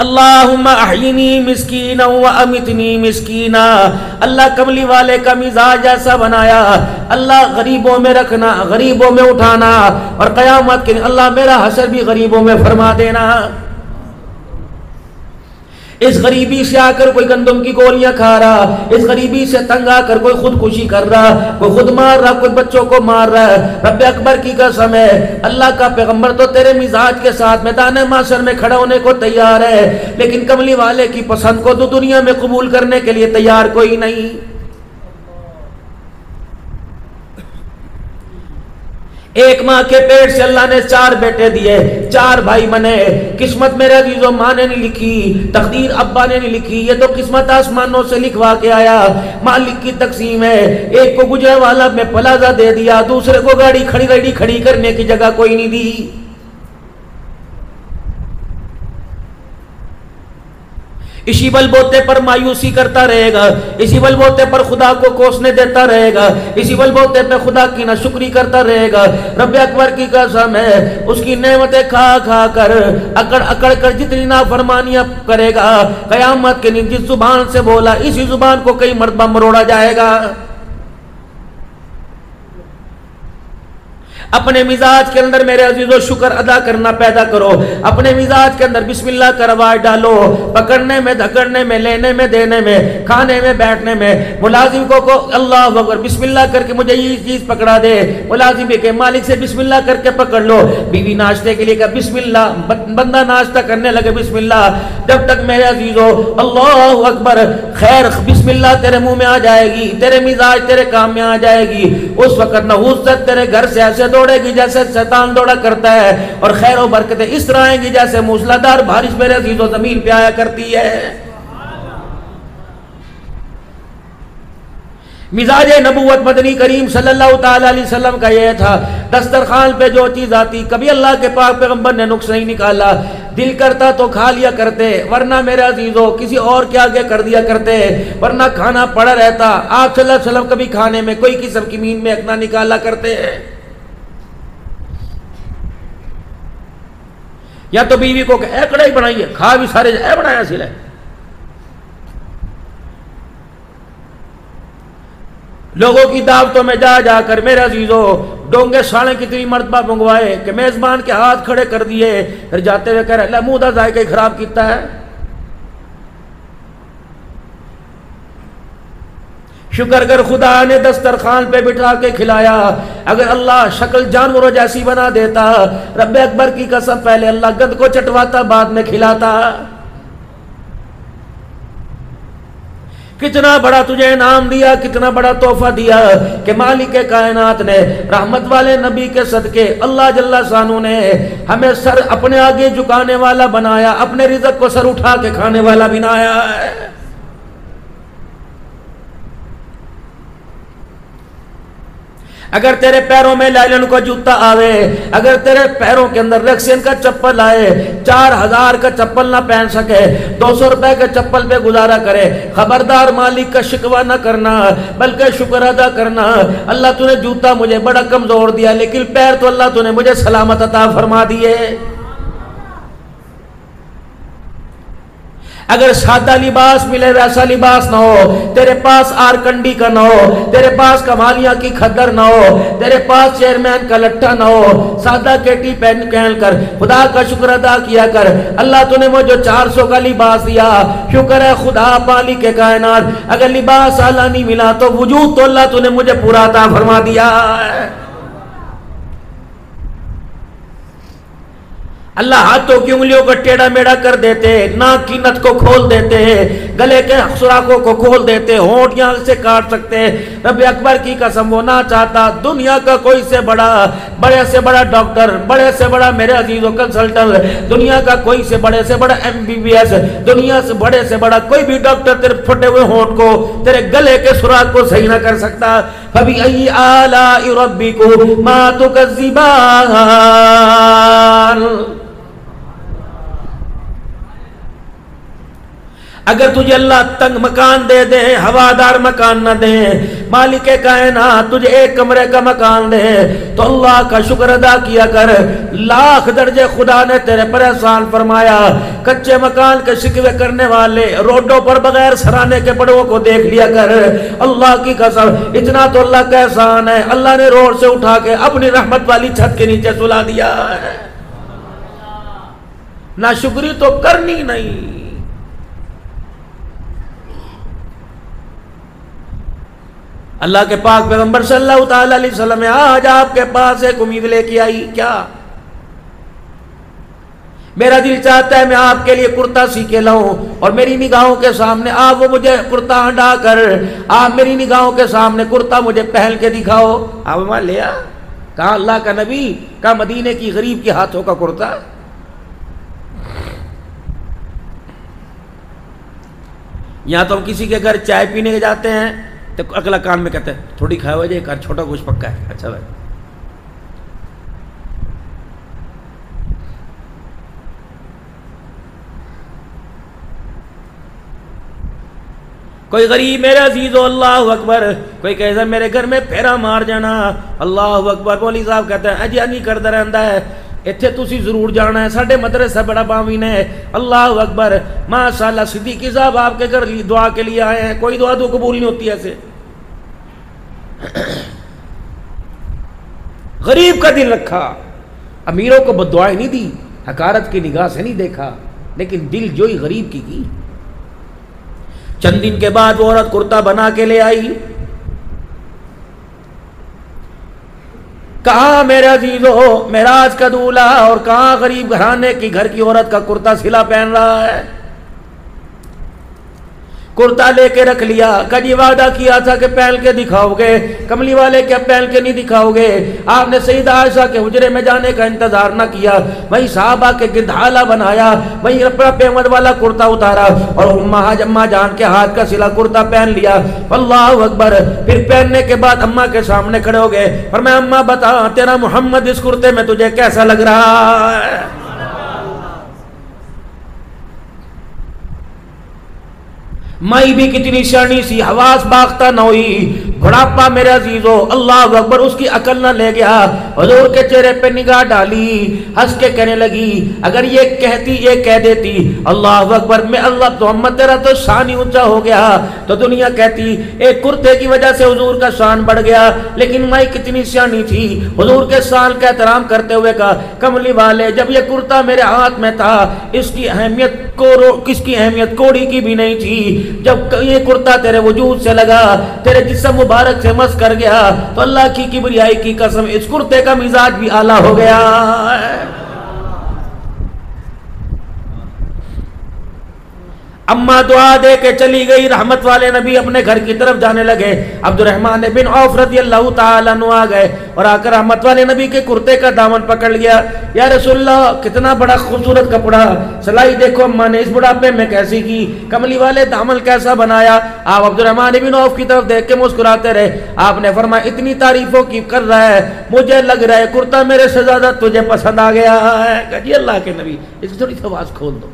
اللہم احینی مسکینا و امتنی مسکینا، اللہ کملی والے کا مزاج ایسا بنایا، اللہ غریبوں میں رکھنا، غریبوں میں اٹھانا، اور قیامت کے دن اللہ میرا حشر بھی غریبوں میں فرما دینا۔ اس غریبی سے آ کر کوئی گندم کی گولیاں کھا رہا، اس غریبی سے تنگ آ کر کوئی خودکشی کر رہا، کوئی خود مار رہا، کوئی بچوں کو مار رہا ہے، رب اکبر کی قسم ہے اللہ کا پیغمبر تو تیرے مزاج کے ساتھ میدان محشر میں کھڑا ہونے کو تیار ہے، لیکن کملی والے کی پسند کو تو دنیا میں قبول کرنے کے لیے تیار کوئی نہیں۔ ایک ماں کے پیٹ سے اللہ نے 4 بیٹے دیے، 4 بھائی بنے، قسمت میرے عزیزوں ماں نے نہیں لکھی، تقدیر ابا نے نہیں لکھی، یہ تو قسمت آسمانوں سے لکھوا کے آیا، مالک کی تقسیم ہے۔ ایک کو گجرے والا میں پلازہ دے دیا، دوسرے کو گاڑی کھڑی کرنے کی جگہ کوئی نہیں دی۔ اسی بل بوتے پر مایوسی کرتا رہے گا، اسی بل بوتے پر خدا کو کوسنے دیتا رہے گا، اسی بل بوتے پہ خدا کی ناشکری کرتا رہے گا۔ رب اکبر کی قسم ہے اس کی نعمتیں کھا کھا کر اکڑ کر جتنی نافرمانیاں کرے گا، قیامت کے دن جس زبان سے بولا اسی زبان کو کئی مرتبہ مروڑا جائے گا۔ اپنے مزاج کے اندر میرے عزیزو شکر ادا کرنا پیدا کرو، اپنے مزاج کے اندر بسم اللہ کا رواج ڈالو، پکڑنے میں، دھکڑنے میں، لینے میں، دینے میں، کھانے میں، بیٹھنے میں۔ ملازم کو اللہ اکبر بسم اللہ کر کے مجھے یہ چیز پکڑا دے، ملازم کے مالک سے بسم اللہ کر کے پکڑ لو، بیوی ناشتے کے لیے کہ بسم اللہ، بندہ ناشتہ کرنے لگے بسم اللہ، جب تک میرے عزیزو اللہ اکبر خیر بسم اللہ تیرے منہ میں آ جائے گی، تیرے مزاج تیرے کام میں آ جائے گی، اس وقت نحوست تیرے گھر سے ایسے دوڑے گی جیسے شیطان دوڑا کرتا ہے، اور خیر و برکتیں اس طرح آئیں گی جیسے موسلادھار بارش میرے عزیزو زمین پہ آیا کرتی ہے۔ مزاج نبوت مدنی کریم صلی اللہ تعالی علیہ وسلم کا یہ تھا، دسترخوان پہ جو چیز آتی کبھی اللہ کے پاک پیغمبر نے نقص نہیں نکالا، دل کرتا تو کھا لیا کرتے، ورنہ میرے عزیزو کسی اور کے آگے کر دیا کرتے، ورنہ کھانا پڑا رہتا۔ آپ صلی اللہ علیہ وسلم کبھی کھانے میں کوئی قسم کی مین میں نہ نکالا کرتے، یا تو بیوی کو کہ اے کڑھائی بنائیے، کھا بھی سارے اے بنایا سلے۔ لوگوں کی دعوتوں میں جا جا کر میرے عزیزو ڈونگے ساڑھیں کتنی مرتبہ منگوائے کہ میزبان کے ہاتھ کھڑے کر دیے، پھر جاتے ہوئے کہہ رہے اللہ منہ دا ذائقہ خراب کیتا ہے۔ شکر کر خدا نے دسترخوان پہ بٹھا کے کھلایا، اگر اللہ شکل جانوروں جیسی بنا دیتا، رب اکبر کی قسم پہلے اللہ گند کو چٹواتا بعد میں کھلاتا۔ کتنا بڑا تجھے انعام دیا، کتنا بڑا تحفہ دیا کہ مالک کائنات نے رحمت والے نبی کے صدقے اللہ جل شانہ نے ہمیں سر اپنے آگے جھکانے والا بنایا، اپنے رزق کو سر اٹھا کے کھانے والا بنایا ہے۔ اگر تیرے پیروں میں لائلن کا جوتا آوے، اگر تیرے پیروں کے اندر ریکسین کا چپل آئے، 4000 کا چپل نہ پہن سکے، 200 روپے کے چپل پہ گزارا کرے، خبردار مالک کا شکوہ نہ کرنا بلکہ شکر ادا کرنا۔ اللہ تو نے جوتا مجھے بڑا کمزور دیا لیکن پیر تو اللہ تو نے مجھے سلامت عطا فرما دیے۔ اگر سادہ لباس ملے ویسا لباس نہ ہو، تیرے پاس آر کنڈی کا نہ ہو، تیرے پاس کمالیاں کی کھدر نہ ہو، تیرے پاس چیئرمین کا لٹھا نہ ہو، سادہ کیٹی پہن کر خدا کا شکر ادا کیا کر۔ اللہ تو نے مجھے 400 کا لباس دیا، شکر ہے خدا مالک کے کائنات۔ اگر لباس اعلیٰ نہیں ملا تو وجود تو اللہ تو نے مجھے پورا عطا فرما دیا ہے۔ اللہ ہاتھوں کی انگلیوں کو ٹیڑھا میڑھا کر دیتے، ناک کی نت کو کھول دیتے، گلے کے سوراخوں کو کھول دیتے، ہونٹ یہاں سے کاٹ سکتے۔ رب اکبر کی قسم وہ نہ چاہتا دنیا کا کوئی سے بڑا، بڑے سے بڑا ڈاکٹر، بڑے سے بڑا میرے عزیز و کنسلٹنٹ، دنیا کا کوئی سے بڑا MBBS، دنیا سے بڑے سے بڑا کوئی بھی ڈاکٹر تیرے پھٹے ہوئے ہونٹ کو، تیرے گلے کے سوراخ کو صحیح نہ کر سکتا۔ فَبِأَيِّ آلَاءِ رَبِّكُمَا تُكَذِّبَانِ۔ اگر تجھے اللہ تنگ مکان دے دے، ہوادار مکان نہ دے، مالک کائنات تجھے ایک کمرے کا مکان دے، تو اللہ کا شکر ادا کیا کر۔ لاکھ درجے خدا نے تیرے پر احسان فرمایا۔ کچے مکان کے شکوے کرنے والے روڈوں پر بغیر سرانے کے بڑوں کو دیکھ لیا کر۔ اللہ کی قسم اتنا تو اللہ کا احسان ہے، اللہ نے روڈ سے اٹھا کے اپنی رحمت والی چھت کے نیچے سلا دیا ہے۔ ناشکری تو کرنی نہیں۔ اللہ کے پاک پیغمبر صلی اللہ تعالی علیہ وسلم نے آج آپ کے پاس ایک امید لے کے آئی، کیا؟ میرا دل چاہتا ہے میں آپ کے لیے کرتا سی کے لاؤں اور میری نگاہوں کے سامنے آپ وہ مجھے کرتا ہٹا کر آپ میری نگاہوں کے سامنے کرتا مجھے پہن کے دکھاؤ۔ آپ وہاں لیا، کہا اللہ کا نبی، کہا مدینے کی غریب کے ہاتھوں کا کرتا۔ یہاں تو ہم کسی کے گھر چائے پینے کے جاتے ہیں تو اگلا کان میں کہتے ہیں تھوڑی کھائے ہو جائے، چھوٹا کچھ پکا ہے، اچھا بھائی۔ کوئی غریب میرے عزیزو اللہ اکبر، کوئی کہتا میرے گھر میں پھیرا مار جانا، اللہ اکبر۔ مولوی صاحب کہتے ہیں اجی نہیں کرتا رہتا ہے، اتھے تسی ضرور جانا ہے، ساڈے مدرسہ بڑا باوین ہے، اللہ اکبر۔ ماشاءاللہ صدیقی صاحب آپ کے گھر دعا کے لیے آئے ہیں، کوئی دعا تو قبول نہیں ہوتی ایسے۔ غریب کا دل رکھا، امیروں کو بددعائیں نہیں دی، حقارت کی نگاہ سے نہیں دیکھا، لیکن دل جوئی غریب کی۔ چند دن کے بعد وہ عورت کرتا بنا کے لے آئی، کہاں میرے عزیزو معراج کا دولہا اور کہاں غریب گھرانے کی گھر کی عورت کا کرتا سلا پہن رہا ہے۔ کرتا لے کے رکھ لیا، کل یہ وعدہ کیا تھا کہ پہن کے دکھاؤ گے، کملی والے کیا پہن کے نہیں دکھاؤ گے؟ آپ نے سیدہ عائشہ کے حجرے میں جانے کا انتظار نہ کیا، وہیں صحابہ کے گدھالا بنایا، وہیں اپنا پیمد والا کرتا اتارا اور اماں جان کے ہاتھ کا سلا کرتا پہن لیا، اللہ اکبر۔ پھر پہننے کے بعد اماں کے سامنے کھڑے ہو گئے، فرمایا اماں بتا تیرا محمد اس کرتے میں تجھے کیسا لگ رہا ہے؟ مائی بھی کتنی شرنی سی، حواس باختہ نہ ہوئی، بڑھاپا میرے عزیزو اللہ اکبر اس کی عقل نہ لے گیا۔ حضور کے چہرے پہ نگاہ ڈالی، ہنس کے کہنے لگی اگر یہ کہتی یہ کہہ دیتی اللہ اکبر میں اللہ محمد تیرا تو شان ہی اونچا ہو گیا، تو دنیا کہتی ایک کرتے کی وجہ سے حضور کا شان بڑھ گیا۔ لیکن مائی کتنی سیانی تھی، حضور کے شان کا احترام کرتے ہوئے کہا کملی والے جب یہ کرتا میرے ہاتھ میں تھا اس کی اہمیت کوڑی کی بھی نہیں تھی، جب یہ کرتا تیرے وجود سے لگا، تیرے جسم مبارک سے مس کر گیا، تو اللہ کی کبریائی کی قسم اس کرتے کا مزاج بھی اعلیٰ ہو گیا۔ اماں دعا دے کے چلی گئی، رحمت والے نبی اپنے گھر کی طرف جانے لگے۔ عبد الرحمن بن عوف رضی اللہ تعالیٰ عنہ آ گئے اور آ کر رحمت والے نبی کے کرتے کا دامن پکڑ لیا، یا رسول اللہ کتنا بڑا خوبصورت کپڑا، سلائی دیکھو اماں نے اس بڑھاپے میں کیسی کی، کملی والے دامن کیسا بنایا۔ آپ عبد الرحمن بن عوف کی طرف دیکھ کے مسکراتے رہے۔ آپ نے فرمایا اتنی تعریفوں کی کر رہا ہے، مجھے لگ رہا ہے کرتا میرے سے زیادہ تجھے پسند آ گیا ہے۔ کہ جی اللہ کے نبی اس کی تھوڑی سی آواز کھول دو۔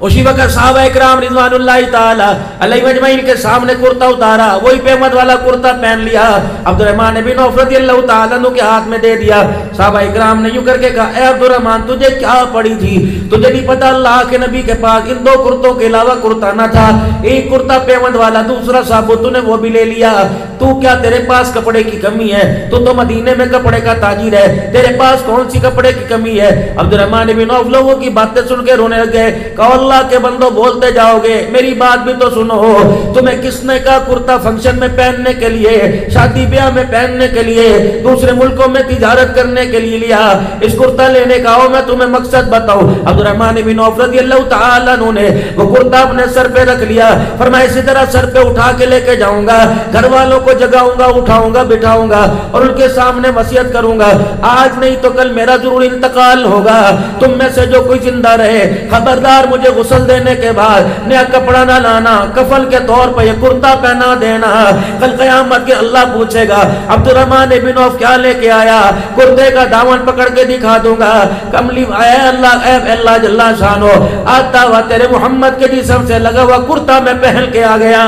اسی وقت صحابہ اکرام رضوان اللہ تعالی علیہ مجمعین کے سامنے کرتا اتارا، وہی پیمد والا کرتا پہن لیا، عبد الرحمن بن عوف رضی اللہ تعالیٰ عنہ کے ہاتھ میں دے دیا۔ صحابہ اکرام نے یوں کر کے کہا اے عبد الرحمن تجھے کیا پڑی تھی، تجھے نہیں پتا اللہ کے نبی کے پاس ان دو کرتوں کے علاوہ کرتا نہ تھا، ایک کرتا پیمد والا دوسرا صاحب تو نے وہ بھی لے لیا، تو کیا تیرے پاس کپڑے کی کمی ہے؟ تو مدینے میں کپڑے کا تاجر ہے، تیرے پاس کون سی کپڑے کی کمی ہے؟ عبد الرحمن بن عوف لوگوں کی باتیں سن کے رونے لگ گئے، کہا اللہ کے بندوں بولتے جاؤ گے، میری بات بھی تو سنو، تمہیں کس نے کہا کرتا فنکشن میں پہننے کے لیے، شادی بیاہ میں پہننے کے لیے، دوسرے ملکوں میں تجارت کرنے کے لیے لیا؟ اس کرتا لینے کا آؤ میں تمہیں مقصد بتاؤں۔ عبد الرحمن بن عوف رضی اللہ تعالیٰ عنہ نے وہ کرتا اپنے سر پہ رکھ لیا، فرمایا اسی طرح سر پہ اٹھا کے لے کے جاؤں گا، گھر والوں کو جگاؤں گا، اٹھاؤں گا، بٹھاؤں گا اور ان کے سامنے وصیت کروں گا، آج نہیں تو کل میرا ضرور انتقال ہوگا، تم میں سے جو کوئی زندہ رہے خبردار مجھے غسل دینے کے بعد نیا کپڑا نہ لانا، کفن کے طور پر یہ کرتا پہنا دینا. کل قیامت کے اللہ پوچھے گا عبد الرحمن بن عوف کیا لے کے آیا؟ کرتے کا دامن پکڑ کے دکھا دوں گا. کملی اے اللہ جل شانو، آتا ہوا تیرے محمد کے جسم سے لگا ہوا کرتا میں پہن کے آ گیا.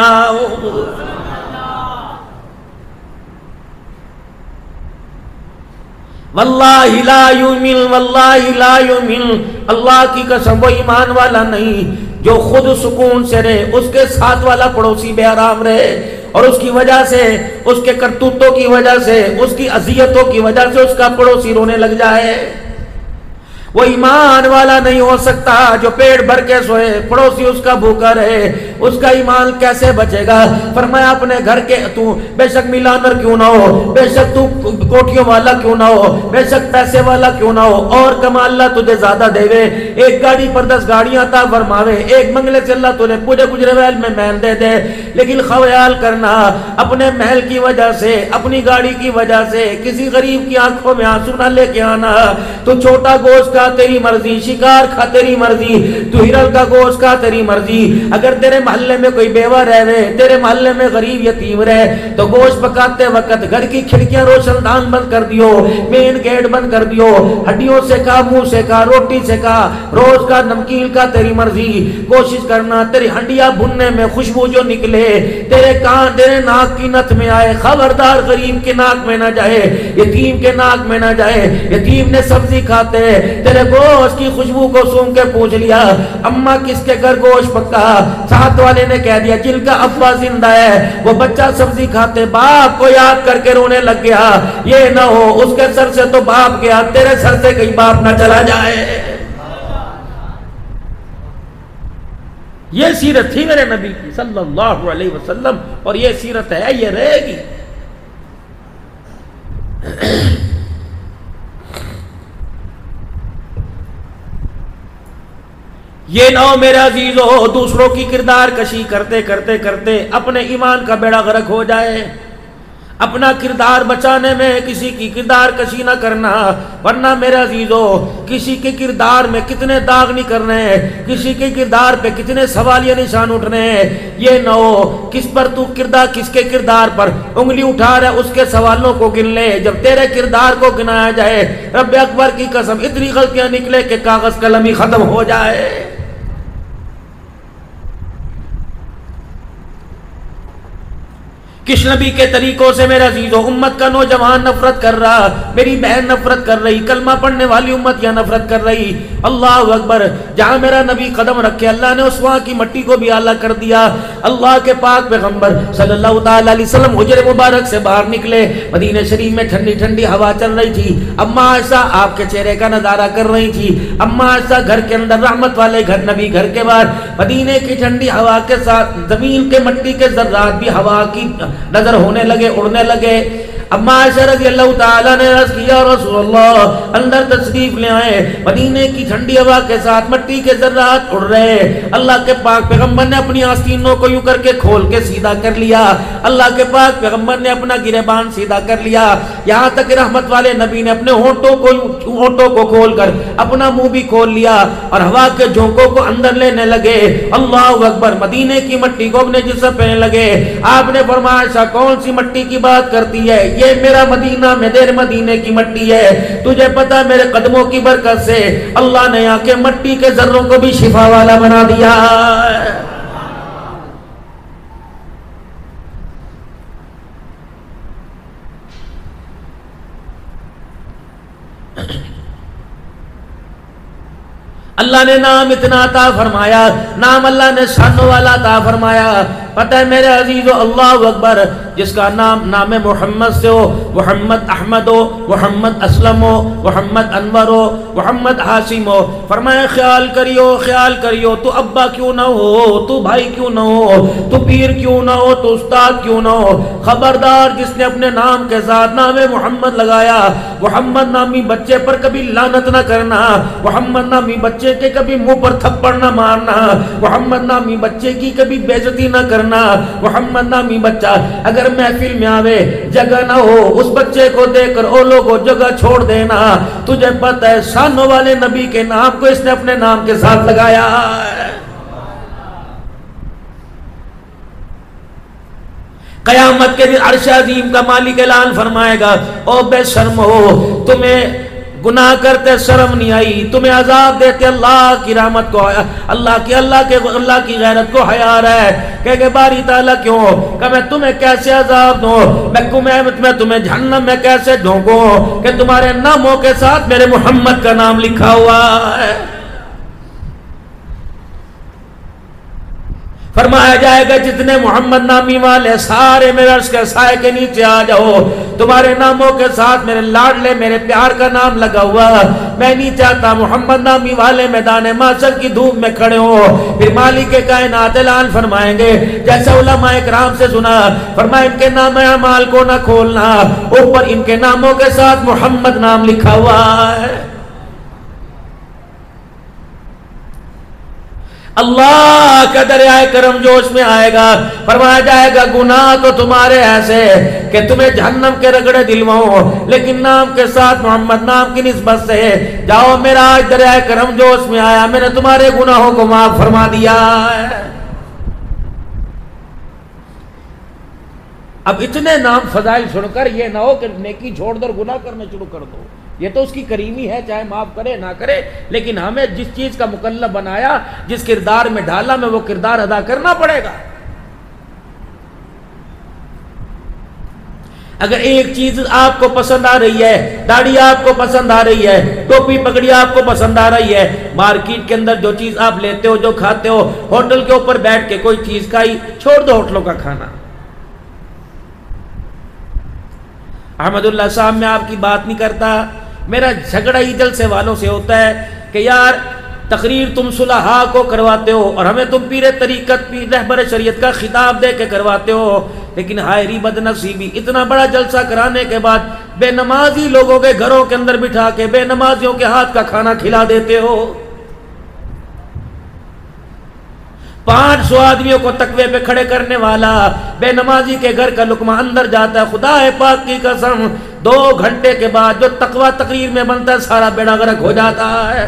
واللہ لا یؤمن، واللہ لا یؤمن، اللہ کی قسم وہ ایمان والا نہیں جو خود سکون سے رہے، اس کے ساتھ والا پڑوسی بے آرام رہے اور اس کی وجہ سے، اس کے کرتوتوں کی وجہ سے، اس کی اذیتوں کی وجہ سے اس کا پڑوسی رونے لگ جائے. وہ ایمان والا نہیں ہو سکتا جو پیٹ بھر کے سوئے، پڑوسی اس کا بھوکا رہے. اس کا ایمان کیسے بچے گا؟ فرمایا اپنے گھر کے تو بے شک ملانر کیوں نہ ہو، بے شک تو کوٹھیوں والا کیوں نہ ہو، بے شک پیسے والا کیوں نہ ہو، اور کما اللہ تجھے زیادہ دے وے، ایک گاڑی پر 10 گاڑیاں عطا فرماوے، ایک بنگلے سے اللہ تجھے پورے گجرے میں محل دے دے. لیکن خیال کرنا اپنے محل کی وجہ سے، اپنی گاڑی کی وجہ سے کسی غریب کی آنکھوں میں آنسو نہ لے کے آنا. تو چھوٹا گوشت کا تیری مرضی، شکار کھا تیری مرضی، تو ہرن کا گوشت کا تیری مرضی. اگر تیرے محلے میں کوئی بیوہ رہے، تیرے محلے میں غریب یتیم رہے، تو گوشت پکاتے وقت گھر کی کھڑکیاں روشن دان بند کر دیو، مین گیٹ بند کر دیو، ہڈیوں سے کھا، منہ سے کھا، روٹی سے کھا، روز کا نمکین کا تیری مرضی. کوشش کرنا تیری ہڈیاں بھننے میں خوشبو جو نکلے تیرے کان، تیرے ناک کی نت میں آئے، خبردار غریب کے ناک میں نہ جائے، یتیم کے ناک میں نہ جائے. یتیم نے سبزی کھاتے تیرے گوشت کی خوشبو کو سونگ کے پوچھ لیا اماں کس کے گھر گوشت پکا؟ ساتھ والے نے کہہ دیا جن کا ابا زندہ ہے. وہ بچہ سبزی کھاتے باپ کو یاد کر کے رونے لگ گیا. یہ نہ ہو اس کے سر سے تو باپ گیا، تیرے سر سے کہیں باپ نہ چلا جائے. یہ سیرت تھی میرے نبی کی صلی اللہ علیہ وسلم، اور یہ سیرت ہے، یہ رہے گی. یہ نہ ہو میرے عزیزو دوسروں کی کردار کشی کرتے کرتے کرتے اپنے ایمان کا بیڑا غرق ہو جائے. اپنا کردار بچانے میں کسی کی کردار کشی نہ کرنا، ورنہ میرے عزیزو کسی کے کردار میں کتنے داغ نہیں کرنے ہیں، کسی کے کردار پہ کتنے سوالیہ نشان اٹھنے ہیں. یہ نہ ہو کس پر تو کس کے کردار پر انگلی اٹھا رہا ہے اس کے سوالوں کو گن لے. جب تیرے کردار کو گنایا جائے رب اکبر کی قسم اتنی غلطیاں نکلے کہ کاغذ قلم ہی ختم ہو جائے. کس نبی کے طریقوں سے میرا عزیزو امت کا نوجوان نفرت کر رہا، میری بہن نفرت کر رہی، کلمہ پڑھنے والی امت یا نفرت کر رہی. اللہ اکبر. جہاں میرا نبی قدم رکھے اللہ نے اس وہاں کی مٹی کو بھی اعلیٰ کر دیا. اللہ کے پاک پیغمبر صلی اللہ تعالی علیہ وسلم حجر مبارک سے باہر نکلے. مدینہ شریف میں ٹھنڈی ٹھنڈی ہوا چل رہی تھی. اماں عائشہ آپ کے چہرے کا نظارہ کر رہی تھی. اماں عائشہ گھر کے اندر، رحمت والے گھر، نبی گھر کے باہر. مدینے کی ٹھنڈی ہوا کے ساتھ زمین کے مٹی کے ذرات بھی ہوا کی نظر ہونے لگے، اڑنے لگے. اماں عائشہ رضی اللہ تعالیٰ نے عرض کیا رسول اللہ اندر تشریف لے آئے. مدینے کی ٹھنڈی ہوا کے ساتھ مٹی کے ذرات اڑ رہے. اللہ کے پاک پیغمبر نے اپنی آستینوں کو یوں کر کے کھول کے سیدھا کر لیا. اللہ کے پاک پیغمبر نے اپنا گریبان سیدھا کر لیا. یہاں تک رحمت والے نبی نے اپنے ہونٹوں کو کھول کر اپنا منہ بھی کھول لیا اور ہوا کے جھونکوں کو اندر لینے لگے. اللہ اکبر. مدینے کی مٹی کو اپنے جسم پہنے لگے. آپ نے فرمایا عائشہ کون سی مٹی کی بات کرتی ہے؟ یہ میرا مدینہ میں تیرے مدینے کی مٹی ہے. تجھے پتا میرے قدموں کی برکت سے اللہ نے یہاں کے مٹی کے ذروں کو بھی شفا والا بنا دیا. اللہ نے نام اتنا عطا فرمایا، نام اللہ نے شان والا عطا فرمایا. پتہ ہے میرے عزیزو اللہ اکبر، جس کا نام محمد سے ہو، محمد احمد ہو، محمد اسلم ہو، محمد انور ہو، محمد حاشم ہو، فرمایا خیال کریو تو ابا کیوں نہ ہو، تو بھائی کیوں نہ ہو، تو پیر کیوں نہ ہو، تو استاد کیوں نہ ہو، خبردار جس نے اپنے نام کے ساتھ نام محمد لگایا، محمد نامی بچے پر کبھی لعنت نہ کرنا، محمد نامی بچے کے کبھی منہ پر تھپڑ نہ مارنا، محمد نامی بچے کی کبھی بے عزتی نہ کرنا. کرنا محمد نامی بچہ اگر محفل میں آوے جگہ نہ ہو اس بچے کو دیکھ کر او لوگوں جگہ چھوڑ دینا، تجھے پتہ ہے شانوں والے نبی کے نام کو اس نے اپنے نام کے ساتھ لگایا ہے۔ قیامت کے دن عرش عظیم کا مالک اعلان فرمائے گا، او بے شرم ہو، تمہیں گناہ کرتے شرم نہیں آئی، تمہیں عذاب دیتے اللہ کی رحمت کو اللہ کی غیرت کو حیا ہے کہ باری تعالیٰ کیوں کہ میں تمہیں کیسے عذاب دوں، میں تمہیں جہنم میں کیسے ڈھونکوں کہ تمہارے ناموں کے ساتھ میرے محمد کا نام لکھا ہوا ہے۔ فرمایا جائے گا جتنے محمد نامی والے سارے میرے عرش کے سائے کے نیچے آ جاؤ، تمہارے ناموں کے ساتھ میرے لاڈلے میرے پیار کا نام لگا ہوا، میں نہیں چاہتا محمد نامی والے میدان محشر کی دھوپ میں کھڑے ہوں۔ پھر مالک کائنات اعلان فرمائیں گے جیسے علماء کرام سے سنا، فرمایا ان کے نام اعمال کو نہ کھولنا، اوپر ان کے ناموں کے ساتھ محمد نام لکھا ہوا ہے۔ اللہ کا دریائے کرم جوش میں آئے گا، فرمایا جائے گا گناہ تو تمہارے ایسے کہ تمہیں جہنم کے رگڑے دلواؤں، لیکن نام کے ساتھ محمد نام کی نسبت سے جاؤ میرا آج دریائے کرم جوش میں آیا، میں نے تمہارے گناہوں کو معاف فرما دیا ہے۔ اب اتنے نام فضائل سن کر یہ نہ ہو کہ نیکی چھوڑ دو اور گناہ کرنے شروع کر دو، یہ تو اس کی کریمی ہے، چاہے معاف کرے نہ کرے، لیکن ہمیں جس چیز کا مکلف بنایا، جس کردار میں ڈالا، میں وہ کردار ادا کرنا پڑے گا۔ اگر ایک چیز آپ کو پسند آ رہی ہے، داڑھی آپ کو پسند آ رہی ہے، ٹوپی پگڑی آپ کو پسند آ رہی ہے، مارکیٹ کے اندر جو چیز آپ لیتے ہو، جو کھاتے ہو، ہوٹل کے اوپر بیٹھ کے کوئی چیز کھائی، چھوڑ دو ہوٹلوں کا کھانا۔ احمد اللہ صاحب میں آپ کی بات نہیں کرتا، میرا جھگڑا ہی جلسے والوں سے ہوتا ہے کہ یار تقریر تم صلحاء کو کرواتے ہو اور ہمیں تم پیر طریقت پیر رہبر شریعت کا خطاب دے کے کرواتے ہو، لیکن ہائری بد نصیبی اتنا بڑا جلسہ کرانے کے بعد بے نمازی لوگوں کے گھروں کے اندر بٹھا کے بے نمازیوں کے ہاتھ کا کھانا کھلا دیتے ہو۔ 500 آدمیوں کو تقوی پہ کھڑے کرنے والا بے نمازی کے گھر کا لقمہ اندر جاتا ہے، خدا پاک کی قسم 2 گھنٹے کے بعد جو تقوی تقریر میں بنتا ہے سارا بیڑا غرق ہو جاتا ہے۔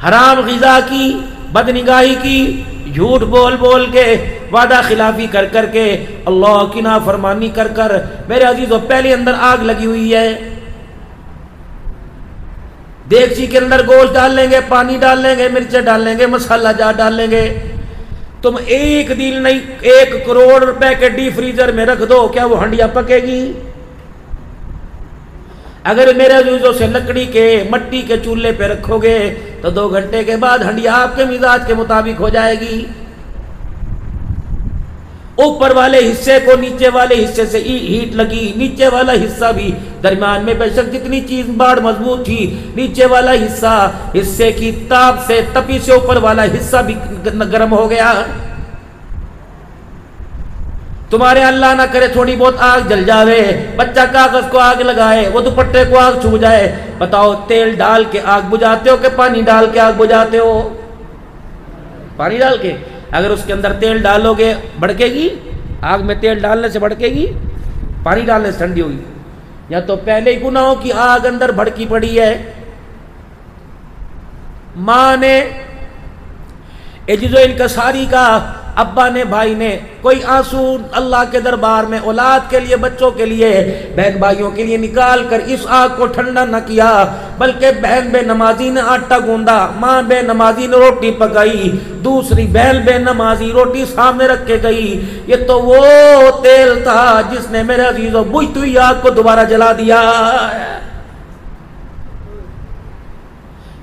حرام غذا کی، بدنگاہی کی، جھوٹ بول بول کے، وعدہ خلافی کر کر کے، اللہ کی نافرمانی کر کر، میرے عزیزوں پہلے اندر آگ لگی ہوئی ہے، دیگچی کے اندر گوشت ڈال لیں گے، پانی ڈال لیں گے، مرچیں ڈال لیں گے، مسالہ جات ڈال لیں گے، تم ایک دن نہیں 1 کروڑ روپے کے ڈی فریزر میں رکھ دو، کیا وہ ہنڈیا پکے گی؟ اگر میرے عزیزوں سے لکڑی کے مٹی کے چولہے پہ رکھو گے تو 2 گھنٹے کے بعد ہنڈیا آپ کے مزاج کے مطابق ہو جائے گی۔ اوپر والے حصے کو نیچے والے حصے سے ہیٹ لگی، نیچے والا حصہ بھی درمیان میں بے شک جتنی چیز باڑ مضبوط تھی، نیچے والا حصے کی تاپ سے تپی سے اوپر والا حصہ بھی گرم ہو گیا۔ تمہارے اللہ نہ کرے تھوڑی بہت آگ جل جاوے، بچہ کاغذ کو آگ لگائے، وہ دوپٹے کو آگ چھو جائے، بتاؤ تیل ڈال کے آگ بجھاتے ہو کہ پانی ڈال کے آگ بجھاتے ہو؟ پانی ڈال کے۔ اگر اس کے اندر تیل ڈالو گے بھڑکے گی؟ آگ میں تیل ڈالنے سے بھڑکے گی؟ پانی ڈالنے سے ٹھنڈی ہوگی؟ یا تو پہلے ہی گناہوں کی آگ اندر بھڑکی پڑی ہے۔ ماں نے عجز و انکساری کا، ابا نے، بھائی نے، کوئی آنسو اللہ کے دربار میں اولاد کے لیے، بچوں کے لیے، بہن بھائیوں کے لیے نکال کر اس آگ کو ٹھنڈا نہ کیا، بلکہ بہن بے نمازی نے آٹا گوندا، ماں بے نمازی نے روٹی پکائی، دوسری بہن بے نمازی روٹی سامنے رکھ کے گئی۔ یہ تو وہ تیل تھا جس نے میرے عزیزوں بجھتی ہوئی آگ کو دوبارہ جلا دیا۔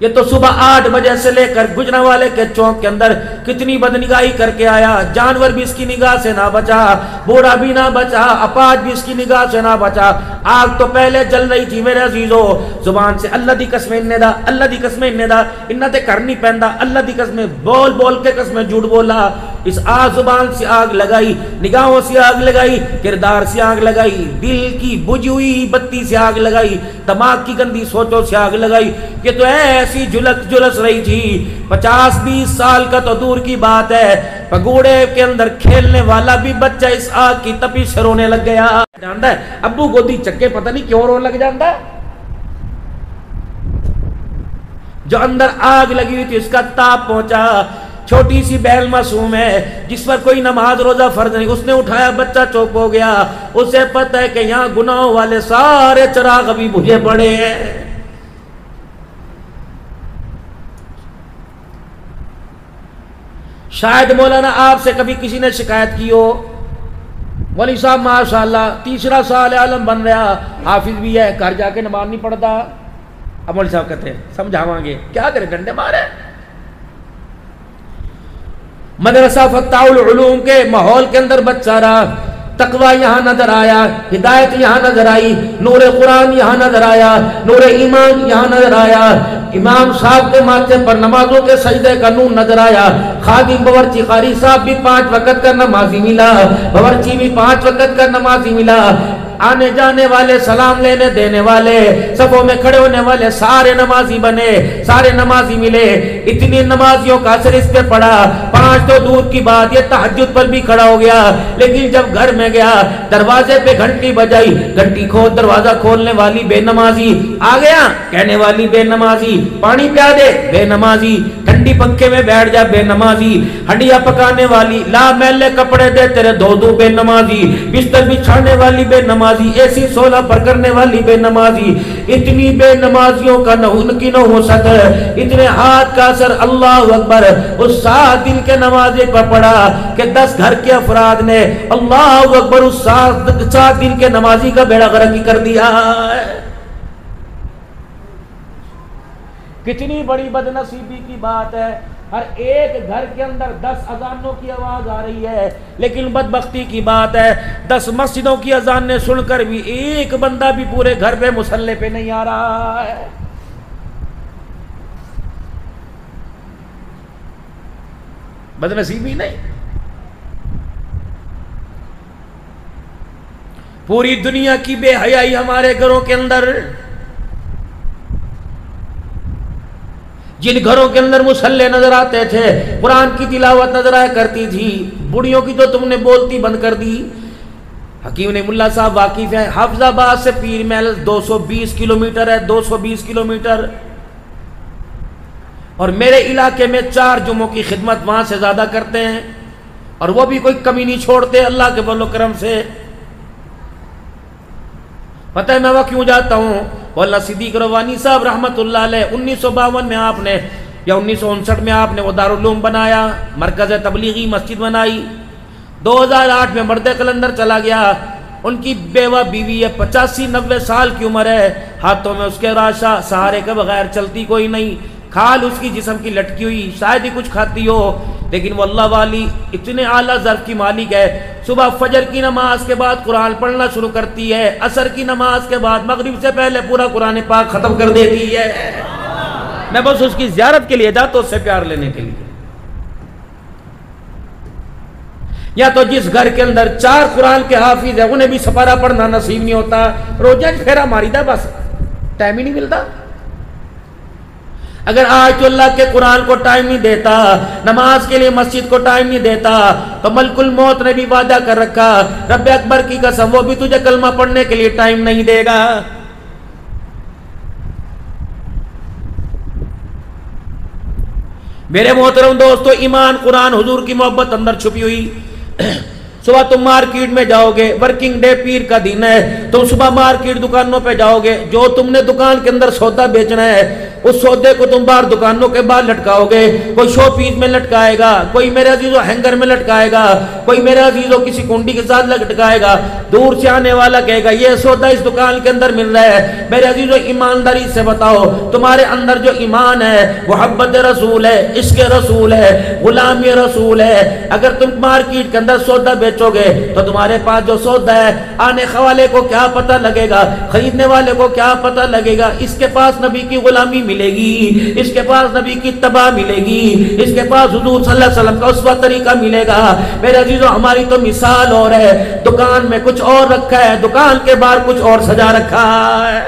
یہ تو صبح 8 بجے سے لے کر گجرانوالے کے چوک کے اندر کتنی بدنگاہی کر کے آیا، جانور بھی اس کی نگاہ سے نہ بچا، بوڑھا بھی نہ بچا، اپاہج بھی اس کی نگاہ سے نہ بچا۔ آگ تو پہلے جل رہی تھی میرے عزیزو، زبان سے اللہ دی قسمیں انہیں دا، اللہ دی قسمیں انہیں دا، انہ تے کرنی پہندا، اللہ دی قسمیں بول بول کے قسمیں جھوٹ بولا، اس زبان سے آگ لگائی، نگاہوں سے آگ لگائی، کردار سے آگ لگائی، دل کی بجھی ہوئی بتی سے آگ لگائی، دماغ کی گندی سوچوں سے آگ لگائی کہ تو ایسی جلس رہی تھی 50-20 سال کا تو دور کی بات ہے، پگوڑے کے اندر کھیلنے والا بھی بچہ اس آگ کی تپش سے رونے لگ گیا۔ جانتا ہے ابو گودی چکے پتہ نہیں کیوں رونے لگ جانتا ہے؟ جو اندر آگ لگی ہوئی تھی اس کا تاپ پہنچا۔ چھوٹی سی بیل معصوم ہے جس پر کوئی نماز روزہ فرض نہیں، اس نے اٹھایا، بچہ چوپ ہو گیا، اسے پتہ ہے کہ یہاں گناہوں والے سارے چراغ ابھی بجھے پڑے ہیں۔ شاید مولانا آپ سے کبھی کسی نے شکایت کی ہو، مولوی صاحب ماشاءاللہ 3 سال عالم بن رہا، حافظ بھی ہے، گھر جا کے نماز نہیں پڑھتا۔ اب مولوی صاحب کہتے ہیں سمجھاواں گے، کیا کرے، ڈنڈے مارے۔ مدرسہ فتح العلوم کے ماحول کے اندر بچہ رہا، تقوی یہاں نظر آیا، ہدایت یہاں نظر آئی، نور قرآن یہاں نظر آیا، نور ایمان یہاں نظر آیا، امام صاحب کے ماتھے پر نمازوں کے سجدے کا نور نظر آیا، خادم باورچی قاری صاحب بھی 5 وقت کا نمازی ملا، باورچی بھی 5 وقت کا نمازی ملا، آنے جانے والے، سلام لینے دینے والے، صفوں میں کھڑے ہونے والے سارے نمازی بنے، سارے نمازی ملے۔ اتنی نمازیوں کا اثر اس پہ پڑا، 5 تو دور کی بات، یہ تہجد پر بھی کھڑا ہو گیا، لیکن جب گھر میں گیا دروازے پہ گھنٹی بجائی، گھنٹی کھول، دروازہ کھولنے والی بے نمازی، آ گیا کہنے والی بے نمازی، پانی پیا دے بے نمازی، ٹھنڈی پنکھے میں بیٹھ جا بے نمازی، ہنڈیا پکانے والی، لا میلے کپڑے دے تیرے دو بے نمازی، بستر بچھانے والی بے نمازی، ایسی سولہ پر کرنے والی بے نمازی۔ اتنی بے نمازیوں کا ان کی نحوست، اتنے ہاتھ کا اثر، اللہ اکبر، اس 7 دن کے نمازے پر پڑا کہ 10 گھر کے افراد نے اللہ اکبر اس 7 دن کے نمازی کا بیڑا غرق کر دیا۔ کتنی بڑی بدنصیبی کی بات ہے، ہر ایک گھر کے اندر 10 اذانوں کی آواز آ رہی ہے، لیکن بدبختی کی بات ہے 10 مسجدوں کی اذانیں سن کر بھی ایک بندہ بھی پورے گھر پہ مصلی پہ نہیں آ رہا ہے۔ بدنصیبی نہیں، پوری دنیا کی بے حیائی ہمارے گھروں کے اندر۔ جن گھروں کے اندر مصلی نظر آتے تھے، قرآن کی تلاوت نظر آیا کرتی تھی، بڑیوں کی تو تم نے بولتی بند کر دی۔ حکیم نعیم اللہ صاحب واقف ہیں، حافظ آباد سے پیر محل 220 کلومیٹر ہے، 220 کلومیٹر، اور میرے علاقے میں 4 جمعوں کی خدمت وہاں سے زیادہ کرتے ہیں، اور وہ بھی کوئی کمی نہیں چھوڑتے اللہ کے فضل و کرم سے۔ پتہ ہے میں وہ کیوں جاتا ہوں؟ مولانا صدیق روانی صاحب رحمت اللہ علیہ 1952 میں آپ نے یا 1959 میں آپ نے وہ دارالعلوم بنایا، مرکز تبلیغی مسجد بنائی، 2008 میں مرد قلندر چلا گیا، ان کی بیوہ بیوی ہے، 85-90 سال کی عمر ہے، ہاتھوں میں اس کے راشا، سہارے کے بغیر چلتی کوئی نہیں، کھال اس کی جسم کی لٹکی ہوئی، شاید ہی کچھ کھاتی ہو، لیکن وہ اللہ والی اتنے اعلیٰ ظرف کی مالک ہے، صبح فجر کی نماز کے بعد قرآن پڑھنا شروع کرتی ہے، عصر کی نماز کے بعد مغرب سے پہلے پورا قرآن پاک ختم کر دیتی ہے۔ میں بس اس کی زیارت کے لیے جاتا ہوں، اس سے پیار لینے کے لیے۔ یا تو جس گھر کے اندر 4 قرآن کے حافظ ہیں انہیں بھی سپارہ پڑھنا نصیب نہیں ہوتا، روزہ پھیرا ماری دا، بس ٹائم ہی نہیں ملتا۔ اگر آج تو اللہ کے قرآن کو ٹائم نہیں دیتا، نماز کے لیے مسجد کو ٹائم نہیں دیتا، تو ملک الموت نے بھی وعدہ کر رکھا، رب اکبر کی قسم وہ بھی تجھے کلمہ پڑھنے کے لیے ٹائم نہیں دے گا۔ میرے محترم دوستو، ایمان، قرآن، حضور کی محبت اندر چھپی ہوئی۔ صبح تم مارکیٹ میں جاؤ گے، ورکنگ ڈے پیر کا دن ہے، تم صبح مارکیٹ دکانوں پہ جاؤ گے، جو تم نے دکان کے اندر سودا بیچنا ہے اس سودے کو تم باہر دکانوں کے باہر لٹکاؤ گے، کوئی شو پیس میں لٹکائے گا، کوئی میرے عزیزو ہینگر میں لٹکائے گا، کوئی میرے عزیزو کسی کنڈی کے ساتھ لٹکائے گا، دور سے آنے والا کہے گا یہ سودا اس دکان کے اندر مل رہا ہے۔ میرے عزیزو ایمانداری سے بتاؤ، تمہارے اندر جو ایمان ہے، محبت رسول ہے، عشق رسول ہے، غلامی رسول ہے، اگر تم مارکیٹ کے اندر سودا بیچو گے تو تمہارے پاس جو سودا ہے آنے والے کو کیا پتہ لگے گا, خریدنے والے کو کیا پتہ لگے گا. اس کے پاس نبی کی غلامی ملے گی, اس کے پاس نبی کی اتباع ملے گی, اس کے پاس حضور صلی اللہ علیہ وسلم کا اسوہ طریقہ ملے گا. میرے عزیزو ہماری تو مثال اور ہے, دکان میں کچھ اور رکھا ہے, دکان کے باہر کچھ اور سجا رکھا ہے.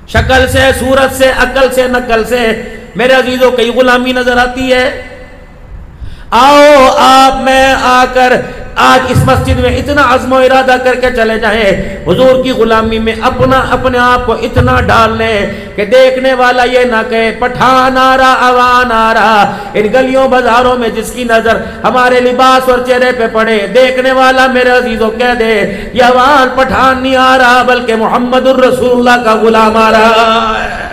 شکل سے, صورت سے, عقل سے, نقل سے میرے عزیزوں کئی غلامی نظر آتی ہے. آؤ آپ میں آ کر آج اس مسجد میں اتنا عزم و ارادہ کر کے چلے جائیں, حضور کی غلامی میں اپنے آپ کو اتنا ڈال لیں کہ دیکھنے والا یہ نہ کہے پٹھان آ رہا, عوان آ رہا. ان گلیوں بازاروں میں جس کی نظر ہمارے لباس اور چہرے پہ پڑے, دیکھنے والا میرے عزیزوں کہہ دے یہ عوان پٹھان نہیں آ رہا بلکہ محمد الرسول اللہ کا غلام آ رہا ہے.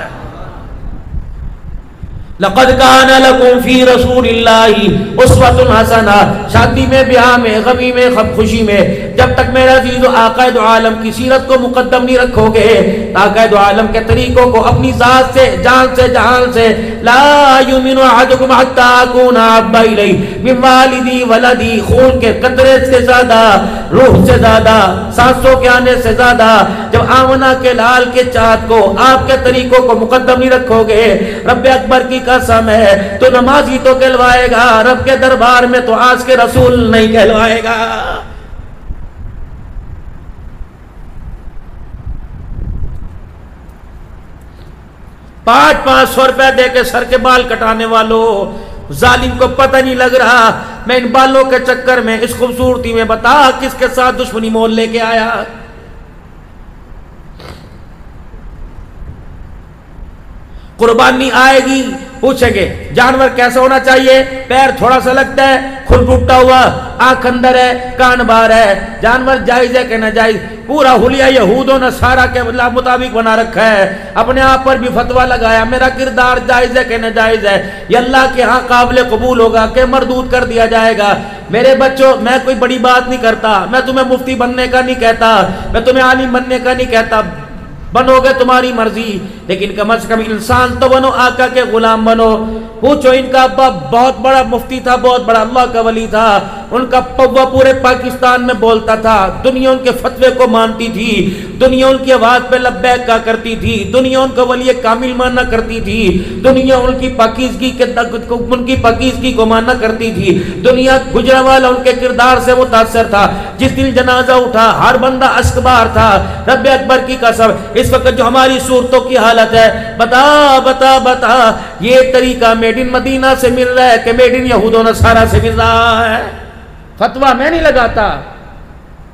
لقد کان لکم فی رسول اللہ اسوۃ حسنہ. شادی میں, بیاہ میں, غمی میں, خوشی میں جب تک میرا عزیز آقا دو عالم کی سیرت کو مقدم نہیں رکھو گے, آقا دو عالم کے طریقوں کو اپنی ذات سے, جان سے, جہان سے, لا یؤمن احدکم حتی اکون احب الیہ من والدی ولدی, خون کے قطرے سے زیادہ, روح سے زیادہ, سانسوں کے آنے سے زیادہ جب آمنہ کے لال کے چاند کو آپ کے طریقوں کو مقدم نہیں رکھو گے, رب اکبر کی قسم ہے تو نمازی تو کہلوائے گا, رب کے دربار میں تو آج کے رسول نہیں کہلوائے گا. 500 روپے دے کے سر کے بال کٹانے والوں, ظالم کو پتہ نہیں لگ رہا میں ان بالوں کے چکر میں, اس خوبصورتی میں بتا کس کے ساتھ دشمنی مول لے کے آیا. قربانی آئے گی, پوچھیں گے جانور کیسا ہونا چاہیے, پیر تھوڑا سا لگتا ہے, کھل ٹوٹا ہوا, آنکھ اندر ہے, کان باہر ہے, جانور جائز ہے کہ ناجائز, پورا حلیہ یہود و نصارہ کے مطابق بنا رکھا ہے, اپنے آپ پر بھی فتویٰ لگایا میرا کردار جائز ہے کہ ناجائز ہے, یہ اللہ کے ہاں قابل قبول ہوگا کہ مردود کر دیا جائے گا. میرے بچوں میں کوئی بڑی بات نہیں کرتا, میں تمہیں مفتی بننے کا نہیں کہتا, میں تمہیں عالم بننے کا نہیں کہتا, بنو گے تمہاری مرضی, لیکن کم از کم انسان تو بنو, آقا کے غلام بنو. پوچھو ان کا ابا بہت بڑا مفتی تھا, بہت بڑا اللہ کا ولی تھا, ان کا پوا پورے پاکستان میں بولتا تھا, دنیا ان کے فتوے کو مانتی تھی, دنیا ان کی آواز پہ لبیک کا کرتی تھی, دنیا ان کو ولی کامل ماننا کرتی تھی, دنیا ان کی پاکیزگی کو ماننا کرتی تھی, دنیا گجرا والا ان کے کردار سے متاثر تھا. جس دن جنازہ اٹھا ہر بندہ اشک بار تھا. رب اکبر کی قسم اس وقت جو ہماری صورتوں کی حالت ہے, بتا بتا بتا یہ طریقہ میڈ ان مدینہ سے مل رہا ہے کہ میڈ ان یہود و نصارہ سے مل رہا ہے. فتویٰ میں نہیں لگاتا,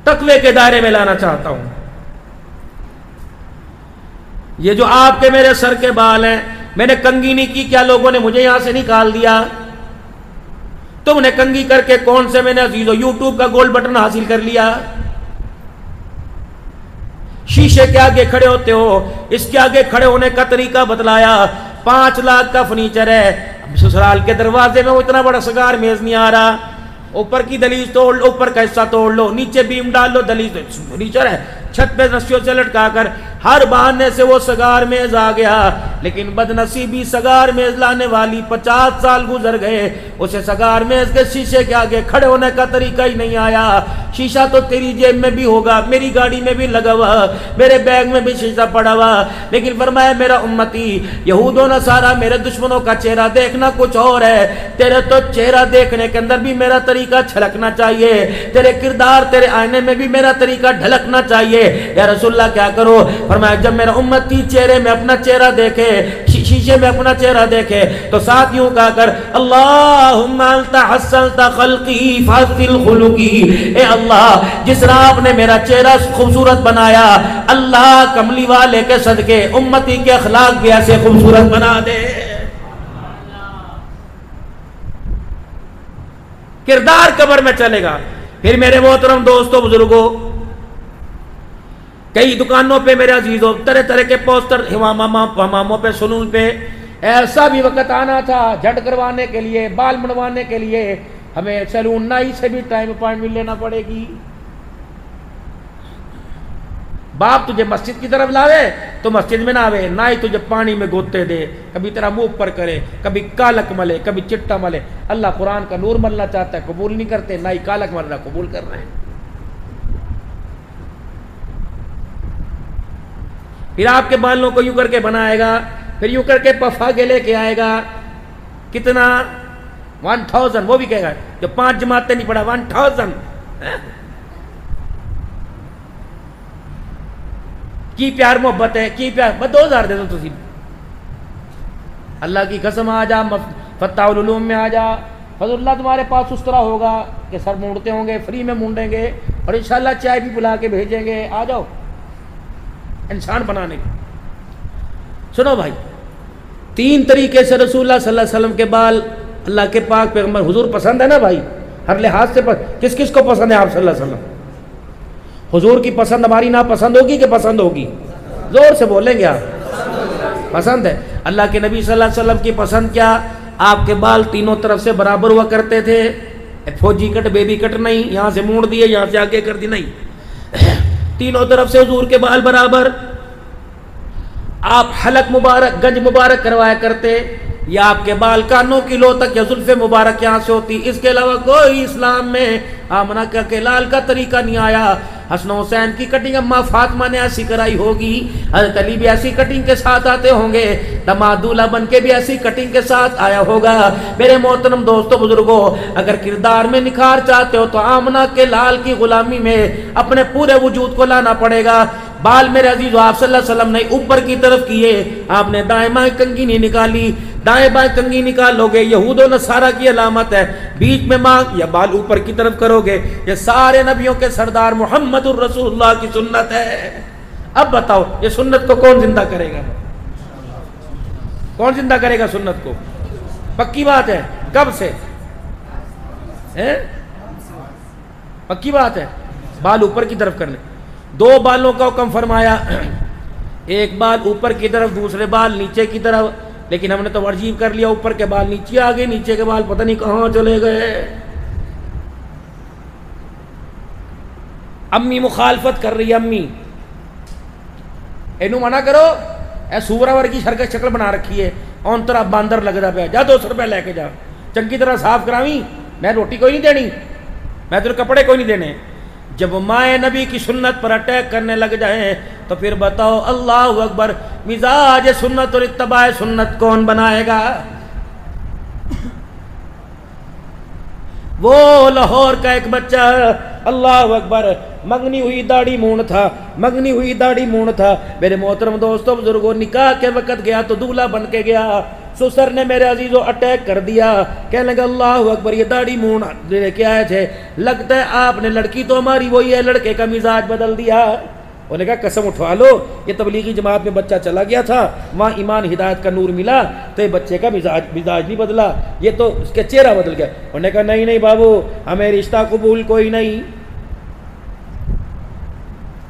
تقوی کے دائرے میں لانا چاہتا ہوں. یہ جو آپ کے میرے سر کے بال ہیں, میں نے کنگھی نہیں کی, کیا لوگوں نے مجھے یہاں سے نکال دیا؟ تم نے کنگھی کر کے کون سے میں نے عزیزو یوٹیوب کا گولڈ بٹن حاصل کر لیا؟ شیشے کے آگے کھڑے ہوتے ہو, اس کے آگے کھڑے ہونے کا طریقہ بتلایا. 5 لاکھ کا فرنیچر ہے, سسرال کے دروازے میں وہ اتنا بڑا سگار میز نہیں آ رہا, اوپر کی دلیز توڑ لو, اوپر کا حصہ توڑ لو, نیچے بیم ڈال لو, دلیز فرنیچر ہے, چھت پہ رسیوں سے لٹکا کر ہر بہانے سے وہ سگار میز آ گیا. لیکن بدنصیبی سگار میز لانے والی 50 سال گزر گئے, اسے سگار میز کے شیشے کے آگے کھڑے ہونے کا طریقہ ہی نہیں آیا. شیشہ تو تیری جیب میں بھی ہوگا, میری گاڑی میں بھی لگا ہوا, میرے بیگ میں بھی شیشہ پڑا ہوا, لیکن فرمایا میرا امتی یہود و نصارہ میرے دشمنوں کا چہرہ دیکھنا کچھ اور ہے, تیرے تو چہرہ دیکھنے کے اندر بھی میرا طریقہ چھلکنا چاہیے, تیرے کردار تیرے آئینے میں بھی میرا طریقہ ڈھلکنا چاہیے. یا رسول اللہ کیا کرو؟ فرمایا جب میرا امتی چہرے میں اپنا چہرہ دیکھے, شیشے میں اپنا چہرہ دیکھے, تو ساتھ یوں کہا کر اللہم انت حسنت خلقی فحسن خلقی, اے اللہ جس طرح آپ نے میرا چہرہ خوبصورت بنایا, اللہ کملی والے کے صدقے امتی کے اخلاق بھی ایسے خوبصورت بنا دے. کردار قبر میں چلے گا. پھر میرے محترم دوستوں بزرگوں, کئی دکانوں پہ میرے عزیزوں طرح طرح کے پوسٹر, حماموں پہ, سلون پہ. ایسا بھی وقت آنا تھا جھٹ کروانے کے لیے, بال منڈوانے کے لیے ہمیں سیلون نائی سے بھی ٹائم اپائنٹمنٹ لینا پڑے گی. باپ تجھے مسجد کی طرف لاوے, تو مسجد میں نہ آوے، نہ ہی تجھے پانی میں گوتے دے، کبھی تیرا منہ اوپر کرے، کبھی کالک ملے، کبھی چٹا ملے۔ اللہ قرآن کا نور ملنا چاہتا ہے، قبول نہیں کرتے، نہ ہی کالک ملنا قبول کر رہے ہیں۔ پھر آپ کے بالوں کو یوں کر کے بنائے گا، پھر یوں کر کے پفا کے لے کے آئے گا، کتنا 1000، وہ بھی کہے گا جو 5 جماعتیں نہیں پڑھا 1000 کی پیار محبت ہے، کی پیار، بس 2000 دے دو تسی، اللہ کی قسم آ جا، فتح العلوم میں آ جا، فضل اللہ تمہارے پاس اس طرح ہوگا کہ سر مونڈتے ہوں گے، فری میں مونڈیں گے، اور انشاءاللہ چائے بھی بلا کے بھیجیں گے، آ جاؤ انسان بنانے کے۔ سنو بھائی، 3 طریقے سے رسول اللہ صلی اللہ علیہ وسلم کے بال اللہ کے پاک پیغمبر حضور پسند ہے نا بھائی، ہر لحاظ سے کس کس کو پسند ہے آپ صلی اللہ علیہ وسلم؟ حضور کی پسند ہماری ناپسند ہوگی کہ پسند ہوگی؟ زور سے بولیں گے آپ، پسند ہے۔ اللہ کے نبی صلی اللہ علیہ وسلم کی پسند کیا؟ آپ کے بال تینوں طرف سے برابر ہوا کرتے تھے، فوجی کٹ بیبی کٹ نہیں، یہاں سے موڑ دیے یہاں سے آگے کر دی، نہیں، تینوں طرف سے حضور کے بال برابر۔ آپ حلق مبارک گنج مبارک کروایا کرتے، یا آپ کے بال کانوں کی لو تک یا زلف مبارک یہاں سے ہوتی، اس کے علاوہ کوئی اسلام میں آمنہ کے لال کا طریقہ نہیں آیا۔ حسن حسین کی کٹنگ اماں فاطمہ نے ایسی کرائی ہوگی، حضرت علی بھی ایسی کٹنگ کے ساتھ آتے ہوں گے، داماد دولہا بن کے بھی ایسی کٹنگ کے ساتھ آیا ہوگا۔ میرے محترم دوستو بزرگوں، اگر کردار میں نکھار چاہتے ہو تو آمنہ کے لال کی غلامی میں اپنے پورے وجود کو لانا پڑے گا۔ بال میرے عزیز آپ صلی اللہ علیہ وسلم نے اوپر کی طرف کیے، آپ نے دائیں بائیں کنگھی نہیں نکالی، دائیں بائیں کنگھی نکالو گے یہود و نصارہ کی علامت ہے، بیچ میں مانگ یا بال اوپر کی طرف کرو گے، یہ سارے نبیوں کے سردار محمد الرسول اللہ کی سنت ہے۔ اب بتاؤ یہ سنت کو کون زندہ کرے گا؟ کون زندہ کرے گا سنت کو؟ پکی بات ہے، کب سے؟ پکی بات ہے، بال اوپر کی طرف کرنے۔ 2 بالوں کا حکم فرمایا، ایک بال اوپر کی طرف، دوسرے بال نیچے کی طرف، لیکن ہم نے تو ورجیب کر لیا، اوپر کے بال نیچے آ گئے، نیچے کے بال پتہ نہیں کہاں چلے گئے۔ امی مخالفت کر رہی ہے، امی اینو منع کرو، اے سورا کی شکل بنا رکھی ہے، اون طرح باندر لگتا پیا، جا 200 روپے لے کے جا، چنگی طرح صاف کراویں، میں روٹی کوئی نہیں دینی، میں تیرے کپڑے کوئی نہیں دینے۔ جب مائے نبی کی سنت پر اٹیک کرنے لگ جائیں تو پھر بتاؤ اللہ اکبر، مزاج سنت اور اتباع سنت کون بنائے گا؟ وہ لاہور کا ایک بچہ، اللہ اکبر، منگنی ہوئی داڑھی مونڈ تھا، منگنی ہوئی داڑھی مونڈ تھا، میرے محترم دوستوں بزرگوں، نکاح کے وقت گیا تو دولہا بن کے گیا، سسر نے میرے عزیزوں اٹیک کر دیا، کہنے لگا اللہ اکبر، یہ داڑھی مونڈ لے کے آئے تھے، لگتا ہے آپ نے لڑکی تو ہماری وہی ہے، لڑکے کا مزاج بدل دیا۔ انہوں نے کہا قسم اٹھوا لو، یہ تبلیغی جماعت میں بچہ چلا گیا تھا، وہاں ایمان ہدایت کا نور ملا تو یہ بچے کا مزاج نہیں بدلا، یہ تو اس کے چہرہ بدل گیا۔ انہوں نے کہا نہیں نہیں بابو، ہمیں رشتہ قبول کوئی نہیں۔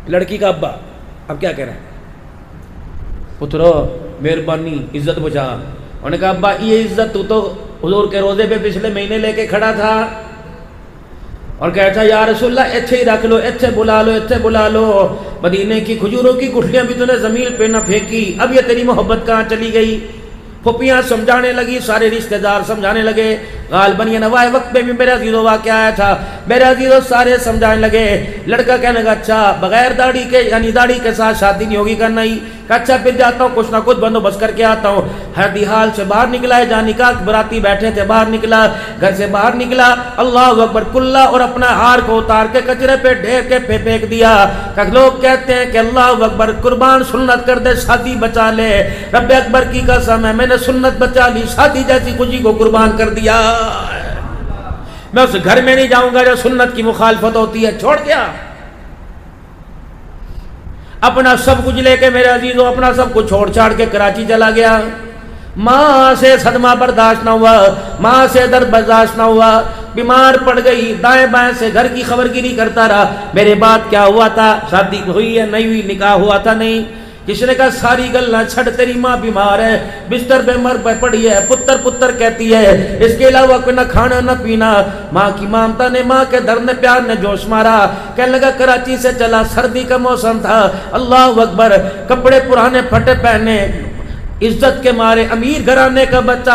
لڑکی کا ابا اب کیا کہہ رہا ہے؟ پترو مہربانی عزت بچا۔ انہوں نے کہا ابا یہ عزت تو حضور کے روزے پہ پچھلے مہینے لے کے کھڑا تھا اور کہتا یا رسول اللہ ایتھے ہی رکھ لو، ایتھے بلا لو، ایتھے بلا لو، مدینے کی کھجوروں کی گٹھلیاں بھی تو نے زمین پہ نہ پھینکی، اب یہ تیری محبت کہاں چلی گئی؟ پھپھیاں سمجھانے لگی، سارے رشتہ دار سمجھانے لگے، غالباً یہ نوائے وقت میں بھی میرے عزیزوں واقعہ آیا تھا، میرے عزیزوں سارے سمجھانے لگے۔ لڑکا کہنے لگا اچھا بغیر داڑھی کے یعنی داڑھی کے ساتھ شادی نہیں ہوگی؟ کرنا ہی کہ اچھا پھر جاتا ہوں کچھ نہ کچھ بندوبست کر کے آتا ہوں۔ ہردی حال سے باہر نکلا ہے، جہاں نکاح براتی بیٹھے تھے باہر نکلا، گھر سے باہر نکلا، اللہ اکبر، کلا اور اپنا ہار کو اتار کے کچرے پہ ڈھیر کے پھینک دیا۔ کہ لوگ کہتے ہیں کہ اللہ اکبر، قربان سنت کر دے شادی بچا لے، رب اکبر کی قسم ہے میں نے سنت بچا لی، شادی جیسی خوشی کو قربان کر دیا۔ میں اس گھر میں نہیں جاؤں گا جو سنت کی مخالفت ہوتی ہے، چھوڑ گیا اپنا سب کچھ لے کے میرے عزیزوں، اپنا سب کچھ چھوڑ چھاڑ کے کراچی چلا گیا۔ ماں سے صدمہ برداشت نہ ہوا، ماں سے درد برداشت نہ ہوا، بیمار پڑ گئی، دائیں بائیں سے گھر کی خبر گیری کرتا رہا، میرے بعد کیا ہوا تھا، شادی ہوئی ہے نہیں ہوئی، نکاح ہوا تھا نہیں، کسی نے کہا ساری گل نہ چھڑ، تیری ماں بیمار ہے، بستر پہ مر پڑی ہے، پتر پتر کہتی ہے، اس کے علاوہ کوئی نہ کھانا نہ پینا۔ ماں کی مامتا نے، ماں کے درد نے، پیار نے جوش مارا، کہنے لگا کراچی سے چلا، سردی کا موسم تھا، اللہ اکبر، کپڑے پرانے پھٹے پہنے، عزت کے مارے، امیر گھرانے کا بچہ،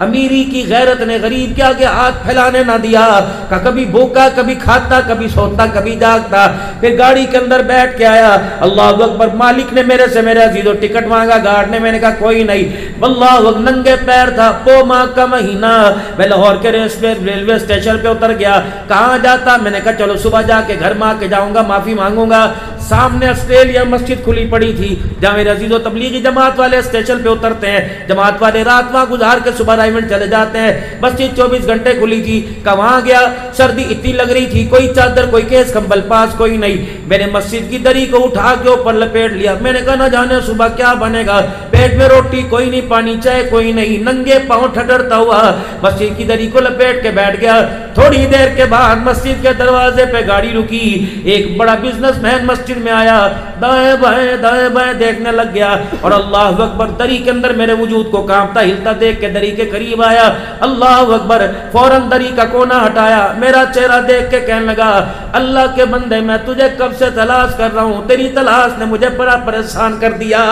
امیری کی غیرت نے غریب کے آگے ہاتھ پھیلانے نہ دیا، کہ کبھی بھوکا، کبھی کھاتا، کبھی سوتا، کبھی جاگتا۔ پھر گاڑی کے اندر بیٹھ کے آیا، اللہ اکبر، مالک نے میرے سے، میرے عزیزو، ٹکٹ مانگا گارڈ نے، میں نے کہا کوئی نہیں، واللہ ننگے پیر تھا، پو ماہ کا مہینہ، میں لاہور کے ریلوے اسٹیشن پہ اتر گیا، کہاں جاتا؟ میں نے کہا چلو صبح جا کے گھر میں آ کے جاؤں گا، معافی مانگوں گا۔ سامنے آسٹریلیا مسجد کھلی پڑی تھی، جہاں میرے عزیزو تبلیغی جماعت والے اسٹیشن پہ اترتے ہیں، جماعت والے رات وہاں گزار کے صبح رائمنڈ چلے جاتے ہیں، مسجد 24 گھنٹے کھلی تھی، کہ وہاں گیا، سردی اتنی لگ رہی تھی، کوئی چادر، کوئی کیس کمبل پاس کوئی نہیں، میں نے مسجد کی دری کو اٹھا کے اوپر لپیٹ لیا، میں نے کہا نہ جانے صبح کیا بنے گا، پیٹ میں روٹی کوئی نہیں، پانی چائے کوئی نہیں، ننگے پاؤں ٹھٹرتا ہوا مسجد کی دری کو لپیٹ کے بیٹھ گیا۔ تھوڑی دیر کے بعد مسجد کے دروازے پہ گاڑی رکی، ایک بڑا بزنس مین مسجد میں آیا، دائیں بائیں دیکھنے لگ گیا، اور اللہ اکبر، دری کے اندر میرے وجود کو کانپتا ہلتا دیکھ کے دری کے قریب آیا، اللہ اکبر، فوراً دری کا کونا ہٹایا، میرا چہرہ دیکھ کے کہنے لگا اللہ کے بندے، میں تجھے کب سے تلاش کر رہا ہوں، تیری تلاش نے مجھے بڑا پریشان کر دیا۔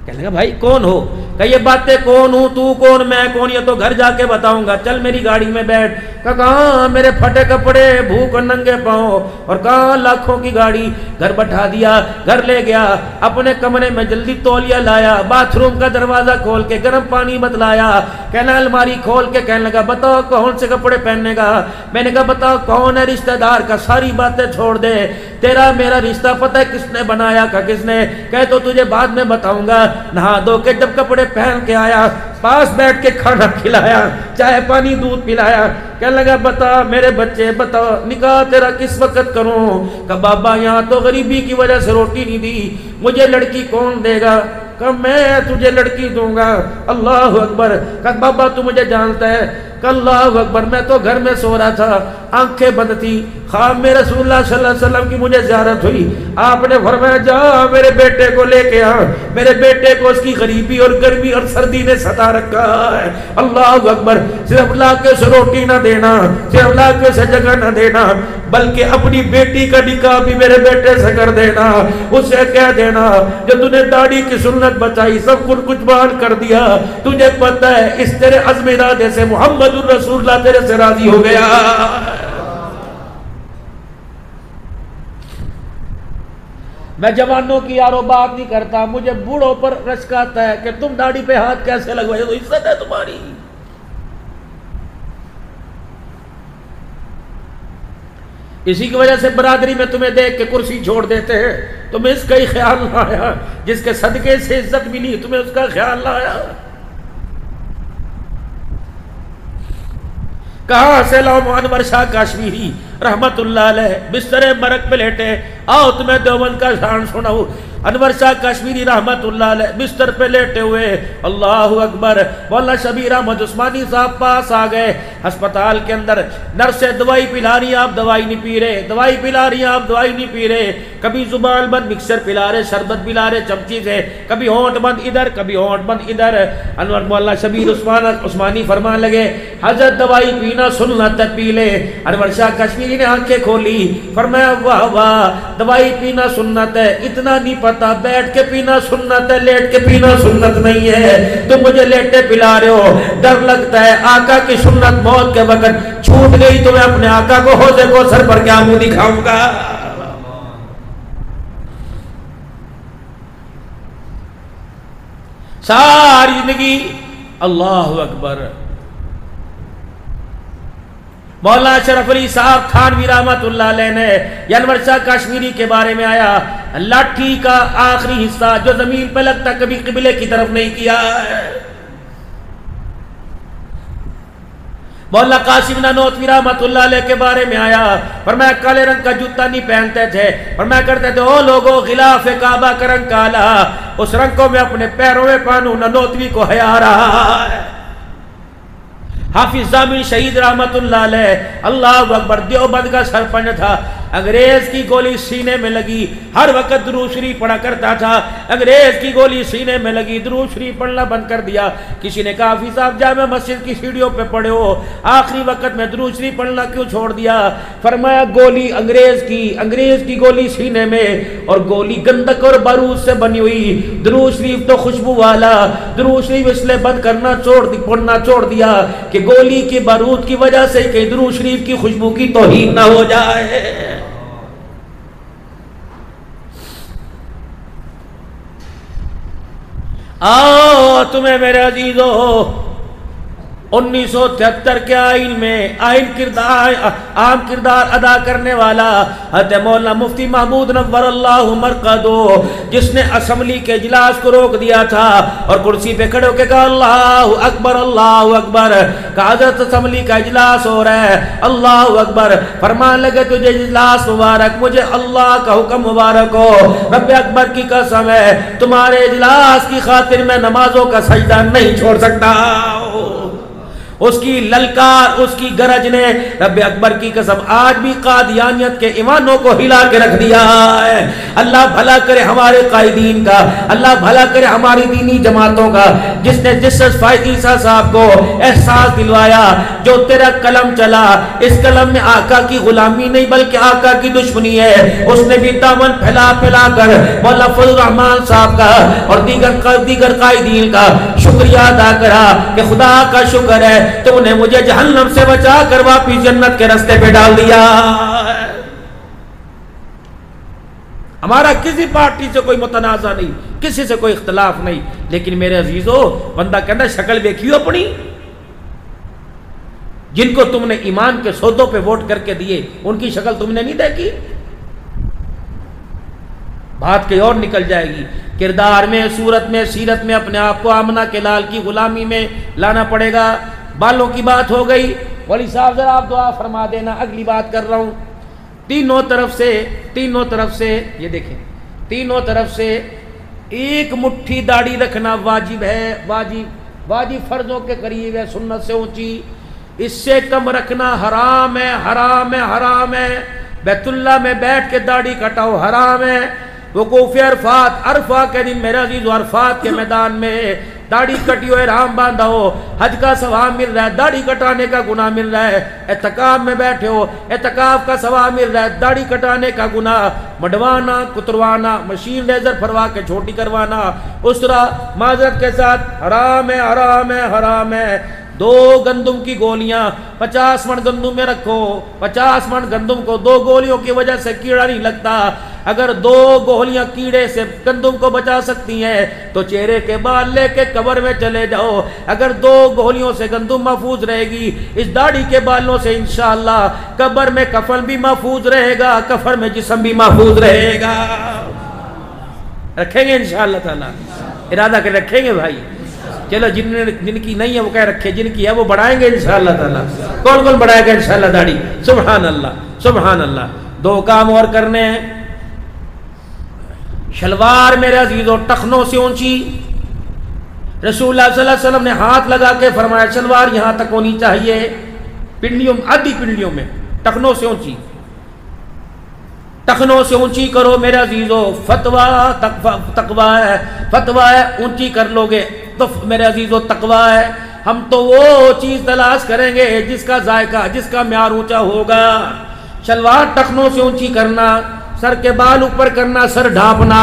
کہنے لگا بھائی کون ہو؟ کہ یہ باتیں کون ہوں، تو کون، میں کون، یہ تو گھر جا کے بتاؤں گا، چل میری گاڑی میں بیٹھ۔ کہاں میرے پھٹے کپڑے، بھوک اور ننگے پاؤں، اور کہاں لاکھوں کی گاڑی، گھر بٹھا دیا، گھر لے گیا، اپنے کمرے میں جلدی تولیہ لایا، باتھ روم کا دروازہ کھول کے گرم پانی بتلایا، کہنا الماری کھول کے کہنے لگا بتاؤ کون سے کپڑے پہننے گا؟ میں نے کہا بتاؤ کون ہے رشتہ دار کا، ساری باتیں چھوڑ دے، تیرا میرا رشتہ پتہ ہے کس نے بنایا کا کس نے؟ کہ تو تجھے بعد میں بتاؤں گا۔ نہا دھو کے جب کپڑے پہن کے آیا، پاس بیٹھ کے کھانا کھلایا، چائے پانی دودھ پلایا، کہنے لگا بتا میرے بچے، بتا نکاح تیرا کس وقت کروں؟ کہ بابا یہاں تو غریبی کی وجہ سے روٹی نہیں دی، مجھے لڑکی کون دے گا؟ کہ میں تجھے لڑکی دوں گا۔ اللہ اکبر، کہ بابا تو مجھے جانتا ہے؟ کہ اللہ اکبر، میں تو گھر میں سو رہا تھا، آنکھیں بند تھی، خواب میں رسول اللہ صلی اللہ علیہ وسلم کی مجھے زیارت ہوئی، آپ نے فرمایا جا میرے بیٹے کو لے کے آ، میرے بیٹے کو اس کی غریبی اور گرمی اور سردی نے ستا رکھا ہے۔ اللہ اکبر، صرف لا کے سے روٹی نہ دینا، صرف لا کے سے جگہ نہ دینا، بلکہ اپنی بیٹی کا نکاح بھی میرے بیٹے سے کر دینا، اس سے کہہ دینا جو تو نے داڑھی کی سنت بچائی سب کچھ بان کر دیا، تجھے پتہ ہے اس تیرے عزم ارادے سے محمد الرسول اللہ تیرے سے راضی ہو گیا۔ میں جوانوں کی یارو بات نہیں کرتا، مجھے بوڑھوں پر رشک آتا ہے کہ تم داڑھی پہ ہاتھ کیسے لگوائے، تو عزت ہے تمہاری۔ اسی کی وجہ سے برادری میں تمہیں دیکھ کے کرسی چھوڑ دیتے ہیں، تمہیں اس کا ہی خیال نہ آیا، جس کے صدقے سے عزت ملی تمہیں اس کا خیال نہ آیا۔ کہاں سے لاؤں؟ انور شاہ کاشمیری رحمت اللہ علیہ بستر مرگ پہ لیٹے، آؤ تمہیں دیوبند کا شان سناؤ۔ انور شاہ کاشمیری رحمت اللہ علیہ بستر پہ لیٹے ہوئے، اللہ اکبر، مولانا شبیر احمد عثمانی صاحب پاس آ گئے، ہسپتال کے اندر نرسیں دوائی پلا رہی ہیں، آپ دوائی نہیں پی رہے، دوائی پلا رہی ہیں، آپ دوائی نہیں پی رہے، کبھی زبان بند مکسر پلا رہے، شربت پلا رہے چمچی سے، کبھی ہونٹ بند ادھر، کبھی ہونٹ بند ادھر۔ انور مولانا شبیر عثمانی فرمان لگے حضرت دوائی پینا سنت ہے، پی لے۔ انور شاہ کشمیری نے آنکھیں کھولی، فرمایا واہ واہ، دوائی پینا سنت ہے، اتنا نہیں پتا بیٹھ کے پینا سنت ہے، لیٹ کے پینا سنت نہیں ہے، تم مجھے لیٹے پلا رہے ہو، ڈر لگتا ہے آقا کی سنت موت کے وقت چھوٹ گئی تو میں اپنے آقا کو حوض کوثر پر کیا منہ دکھاؤں گا۔ ساری زندگی اللہ اکبر۔ مولانا اشرف علی صاحب تھانوی رحمت اللہ علیہ نے انور شاہ کاشمیری کے بارے میں آیا، لاٹھی کا آخری حصہ جو زمین پہ لگتا کبھی قبلے کی طرف نہیں کیا ہے۔ مولانا قاسم نانوتوی رحمت اللہ علیہ کے بارے میں آیا، فرمایا کالے رنگ کا جوتا نہیں پہنتے تھے، فرمایا کرتے تھے او لوگوں غلاف کعبہ کا رنگ کالا، اس رنگ کو میں اپنے پیروں میں پہنوں، نانوتوی کو حیا رہا ہے۔ حافظ ضامن شہید رحمت اللہ علیہ، اللہ اکبر، دیوبند کا سرپنچ تھا، انگریز کی گولی سینے میں لگی، ہر وقت درود شریف پڑھا کرتا تھا، انگریز کی گولی سینے میں لگی، درود شریف پڑھنا بند کر دیا۔ کسی نے کہا حافظ صاحب جامع مسجد کی سیڑھیوں پہ پڑھے ہو، آخری وقت میں درود شریف پڑھنا کیوں چھوڑ دیا؟ فرمایا گولی انگریز کی گولی سینے میں، اور گولی گندک اور بارود سے بنی ہوئی، درود شریف تو خوشبو والا، درود شریف اس لیے بند کرنا پڑھنا چھوڑ دیا کہ گولی کی بارود کی وجہ سے کہ درود شریف کی خوشبو کی توہین نہ ہو جائے۔ تمہیں میرے عزیزو 1973 کے آئین میں عام کردار ادا کرنے والا حضرت مولانا مفتی محمود نور اللہ مرقدو، جس نے اسمبلی کے اجلاس کو روک دیا تھا اور کرسی پہ کھڑے ہو کے کہا اللہ اکبر اللہ اکبر، کہا حضرت اسمبلی کا اجلاس ہو رہا ہے اللہ اکبر، فرمان لگے تجھے اجلاس مبارک، مجھے اللہ کا حکم مبارک ہو، رب اکبر کی قسم ہے تمہارے اجلاس کی خاطر میں نمازوں کا سجدہ نہیں چھوڑ سکتا۔ اس کی للکار، اس کی گرج نے رب اکبر کی قسم آج بھی قادیانیت کے ایمانوں کو ہلا کے رکھ دیا ہے۔ اللہ بھلا کرے ہمارے قائدین کا، اللہ بھلا کرے ہماری دینی جماعتوں کا، جس نے جسٹس فائز عیسیٰ صاحب کو احساس دلوایا جو تیرا قلم چلا، اس قلم میں آقا کی غلامی نہیں بلکہ آقا کی دشمنی ہے۔ اس نے بھی دامن پھیلا پھیلا کر مولانا فضل الرحمان صاحب کا اور دیگر قائدین کا شکریہ ادا کرا کہ خدا کا شکر ہے تو نے مجھے جہنم سے بچا کر واپس جنت کے راستے پہ ڈال دیا۔ ہمارا کسی پارٹی سے کوئی متنازع نہیں، کسی سے کوئی اختلاف نہیں، لیکن میرے عزیزو بندہ کہنا شکل دیکھیو اپنی، جن کو تم نے ایمان کے سودوں پہ ووٹ کر کے دیے ان کی شکل تم نے نہیں دیکھی؟ بات کہیں اور نکل جائے گی، کردار میں، صورت میں، سیرت میں اپنے آپ کو آمنہ کے لال کی غلامی میں لانا پڑے گا۔ بالوں کی بات ہو گئی، ولی صاحب ذرا آپ دعا فرما دینا، اگلی بات کر رہا ہوں۔ تینوں طرف سے یہ دیکھیں، تینوں طرف سے ایک مٹھی داڑھی رکھنا واجب ہے، واجب فرضوں کے قریب ہے، سنت سے اونچی، اس سے کم رکھنا حرام ہے، حرام ہے، حرام ہے۔ بیت اللہ میں بیٹھ کے داڑھی کٹاؤ حرام ہے۔ وقوف عرفات، عرفہ کے دن میرے عزیز عرفات کے میدان میں داڑھی کٹی ہو، احرام باندھا ہو، حج کا ثواب مل رہا ہے، داڑھی کٹانے کا گناہ مل رہا ہے۔ اعتکاف میں بیٹھے ہو، اعتکاف کا ثواب مل رہا ہے، داڑھی کٹانے کا گناہ، مڈوانا، کتروانا، مشین لیزر پھروا کے چھوٹی کروانا، اسرا معذرت کے ساتھ حرام ہے، حرام ہے، حرام ہے۔ 2 گندم کی گولیاں 50 من گندم میں رکھو، 50 من گندم کو 2 گولیوں کی وجہ سے کیڑا نہیں لگتا۔ اگر 2 گولیاں کیڑے سے گندم کو بچا سکتی ہیں تو چہرے کے بال لے کے قبر میں چلے جاؤ، اگر 2 گولیوں سے گندم محفوظ رہے گی، اس داڑھی کے بالوں سے انشاءاللہ قبر میں کفن بھی محفوظ رہے گا، کفن میں جسم بھی محفوظ رہے گا۔ رکھیں گے انشاءاللہ تعالی، ارادہ کر رکھیں گے بھائی۔ چلو جن کی نہیں ہے وہ کہہ رکھے، جن کی ہے وہ بڑھائیں گے انشاءاللہ تعالی۔ کون کون بڑھائے گا انشاءاللہ داڑھی؟ سبحان اللہ، سبحان اللہ۔ 2 کام اور کرنے ہیں۔ شلوار میرے عزیزو ٹخنوں سے اونچی، رسول اللہ صلی اللہ علیہ وسلم نے ہاتھ لگا کے فرمایا شلوار یہاں تک ہونی چاہیے، پنڈلیوں، آدھی پنڈلیوں میں، ٹخنوں سے اونچی، ٹخنوں سے اونچی کرو میرے عزیزو۔ تقویٰ ہے، فتویٰ ہے، اونچی کر لو گے تو میرے عزیزو تقویٰ ہے۔ ہم تو وہ چیز تلاش کریں گے جس کا ذائقہ، جس کا معیار اونچا ہوگا۔ شلوار ٹخنوں سے اونچی کرنا، سر کے بال اوپر کرنا، سر ڈھانپنا،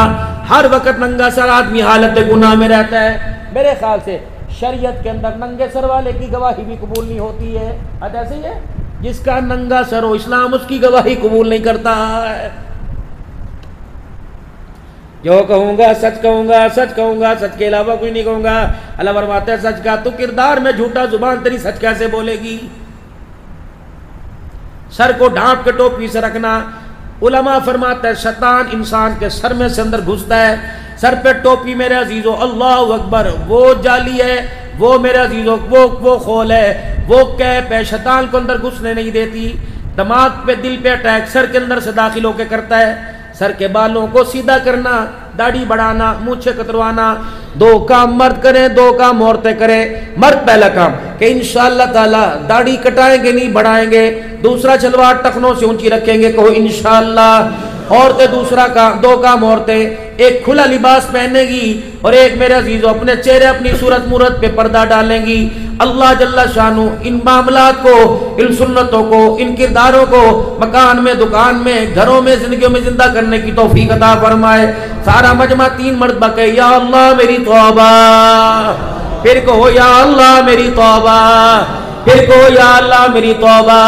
ہر وقت ننگا سر آدمی حالت گناہ میں رہتا ہے۔ میرے خیال سے شریعت کے اندر ننگے سر والے کی گواہی بھی قبول نہیں ہوتی ہے، ایسے ہی ہے، جس کا ننگا سر ہو اسلام اس کی گواہی قبول نہیں کرتا ہے۔ جو کہوں گا سچ کہوں گا، سچ کہوں گا، سچ کے علاوہ کوئی نہیں کہوں گا۔ اللہ فرماتا ہے سچ کا تو کردار میں جھوٹا، زبان تیری سچ کیسے بولے گی؟ سر کو ڈھانپ کے ٹوپی سے رکھنا، علماء فرماتا ہے شیطان انسان کے سر میں سے اندر گھستا ہے، سر پہ ٹوپی میرے عزیزو اللہ اکبر، وہ جالی ہے، وہ میرے عزیزو وہ خول ہے، وہ کیپ ہے، شیطان کو اندر گھسنے نہیں دیتی۔ دماغ پہ، دل پہ اٹیک سر کے اندر سے داخل ہو کے کرتا ہے۔ سر کے بالوں کو سیدھا کرنا، داڑھی بڑھانا، مونچھیں کتروانا، 2 کام مرد کریں، 2 کام عورتیں کریں۔ مرد پہلا کام کہ انشاءاللہ تعالی داڑھی کٹائیں گے نہیں بڑھائیں گے، دوسرا شلوار ٹخنوں سے اونچی رکھیں گے، کہو انشاءاللہ۔ عورتیں دوسرا کام، 2 کام عورتیں، ایک کھلا لباس پہنے گی اور ایک میرے عزیزوں اپنے چہرے اپنی صورت مورت پہ پردہ ڈالیں گی۔ اللہ جل شانہ ان معاملات کو، ان سنتوں کو، ان کرداروں کو مکان میں، دکان میں، گھروں میں، زندگیوں میں زندہ کرنے کی توفیق عطا فرمائے۔ سارا مجمع 3 مرتبہ کہے یا اللہ میری توبہ، پھر کہو یا اللہ میری توبہ، پھر کہو یا اللہ میری توبہ۔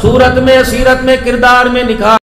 صورت میں، سیرت میں، کردار میں نکھار